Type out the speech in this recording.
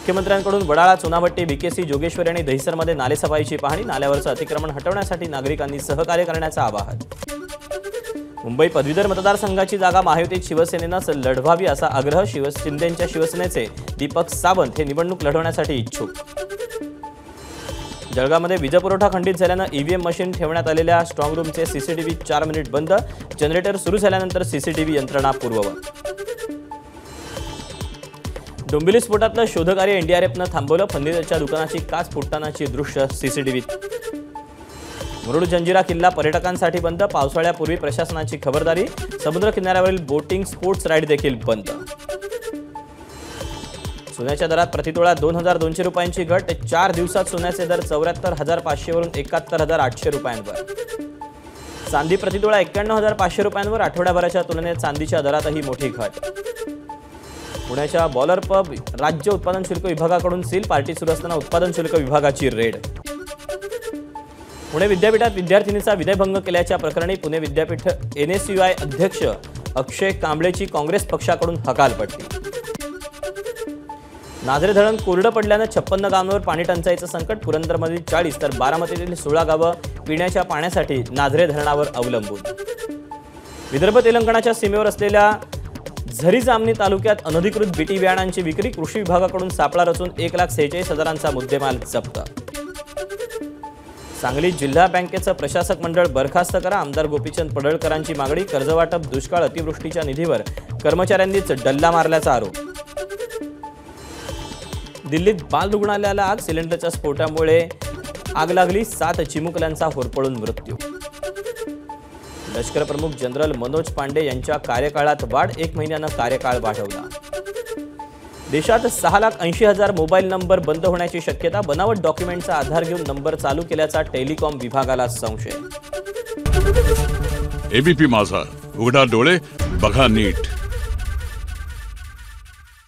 मुख्यमंत्र्यांकडून Wadala, Chunabhatti, BKC, Jogeshwari आणि दहिसरमध्ये नालेसफाईची पाहणी। नाल्यावरचं अतिक्रमण हटवण्यासाठी नागरिकांनी सहकार्य करण्याचं आवाहन। मुंबई पदवीधर मतदारसंघाची जागा महायुतीत शिवसेनेनंच लढवावी असा आग्रह। शिंदेंच्या शिवसेनेचे दीपक सावंत हे निवडणूक लढवण्यासाठी इच्छुक। जळगावमध्ये वीजपुरवठा खंडित झाल्यानं ईव्हीएम मशीन ठेवण्यात आलेल्या स्ट्रॉंग रूमचे सीसीटीव्ही 4 मिनिट बंद। जनरेटर सुरू झाल्यानंतर सीसीटीव्ही यंत्रणा पूर्ववत। डोंबिवली स्फोटातलं शोधकार्य एनडीआरएफनं थांबवलं। फर्निचरच्या दुकानाची काच फुटतानाची दृश्य सीसीटीव्हीत। मुरुड जंजिरा किल्ला पर्यटकांसाठी बंद। पावसाळ्यापूर्वी प्रशासनाची खबरदारी। समुद्र किनाऱ्यावरील बोटिंग, स्पोर्ट्स राईड देखील बंद। सोन्याच्या दरात प्रतितोळा 2200 रुपयांची घट। 4 दिवसात सोन्याचे दर 74,500 वरून 71,800 रुपयांवर। चांदी प्रतितोळा 91,500 रुपयांवर। आठवड्याभराच्या तुलनेत चांदीच्या दरातही मोठी घट। पुण्याच्या बॉलर पब राज्य उत्पादन शुल्क विभागाकडून सील। पार्टी सुरू असताना उत्पादन शुल्क विभागाची रेड। पुणे विद्यापीठात विद्यार्थिनीचा विनयभंग केल्याच्या प्रकरणी पुणे विद्यापीठ NSUI अध्यक्ष अक्षय कांबळेची काँग्रेस पक्षाकडून हकालपट्टी। नाझरे धरण कोरडं पडल्यानं 56 गावांवर पाणी टंचाईचं संकट। पुरंदरमधील 40 तर बारामतीतील 16 गावं पिण्याच्या पाण्यासाठी नाझरे धरणावर अवलंबून। विदर्भ तेलंगणाच्या सीमेवर असलेल्या झरी जामणी तालुक्यात अनधिकृत बीटी बियाणांची विक्री। कृषी विभागाकडून सापळा रचून 1,46,000चा मुद्देमाल जप्त। सांगली जिल्हा बँकेचं प्रशासक मंडळ बरखास्त करा। आमदार गोपीचंद पडळकरांची मागणी। कर्जवाटप दुष्काळ अतिवृष्टीच्या निधीवर कर्मचाऱ्यांनीच डल्ला मारल्याचा आरोप। दिल्लीत बाल रुग्णालयाला आग। सिलेंडरच्या स्फोटामुळे आग लागली। 7 चिमुकल्यांचा होरपळून मृत्यू। लष्कर प्रमुख जनरल मनोज पांडे यांच्या कार्यकाळात वाढ। 1 महिन्यानं कार्यकाळ वाढवला। देशात 6,80,000 मोबाईल नंबर बंद होण्याची शक्यता। बनावट डॉक्युमेंटचा आधार घेऊन नंबर चालू केल्याचा टेलिकॉम विभागाला संशय। एबीपी माझा, उघडा डोळे बघा नीट।